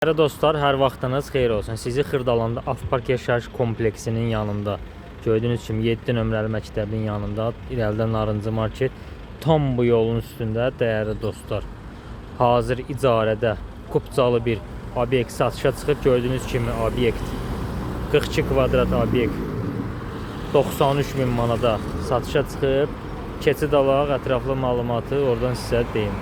Değerli dostlar, hər vaxtınız xeyir olsun. Sizi Xırdalanda Avpark yaşayış kompleksinin yanında gördüğünüz kimi 7 nömrəli məktəbin yanında irəlidə Narıncı Market tam bu yolun üstündə değerli dostlar. Hazır icarədə kupcalı bir obyekt satışa çıxıb. Gördüğünüz kimi obyekt 42 kvadrat obyekt 93 bin manada satışa çıxıb. Keçid alaq, ətraflı məlumatı oradan sizə deyim.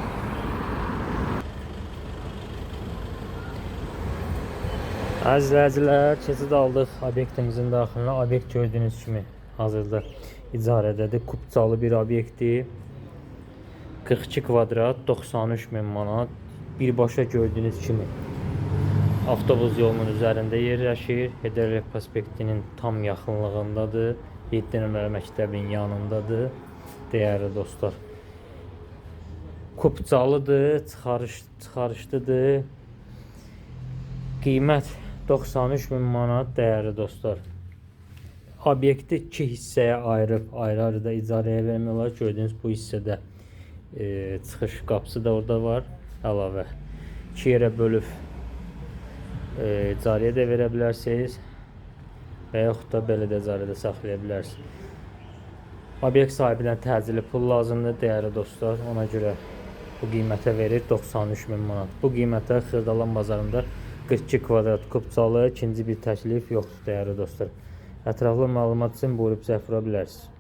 Əzizləyicilər, keçid aldıq obyektimizin daxilinə. Obyekt gördüyünüz kimi hazırda icarədədir. Kupcalı bir obyekti. 42 kvadrat 93 bin manat. Birbaşa gördüyünüz kimi avtobus yolunun üzərində yerləşir. Heydər prospektinin tam yaxınlığındadır. 7 nömrəli məktəbin yanındadır. Değerli dostlar, kupcalıdır, çıxarışlıdır. Qiymət 93 bin manat değerli dostlar. Obyekti 2 hissəyə ayırıb ayrı-ayrıda icarəyə vermək olar. Gördüyünüz bu hissədə çıxış qapısı da orada var. Əlavə 2 yerə bölüb icarəyə də verə bilərsiniz və yaxud da belə də icarədə saxlaya bilərsiniz. Obyekt sahibindən təcili pul lazımdır değerli dostlar. Ona görə bu qiymətə verir 93 bin manat. Bu qiymətə Xırdalan bazarında 42 kvadrat kupcalı ikinci bir təklif yoxdur değerli dostlar. Ətraflı məlumat üçün buyurub zəng vura bilərsiniz.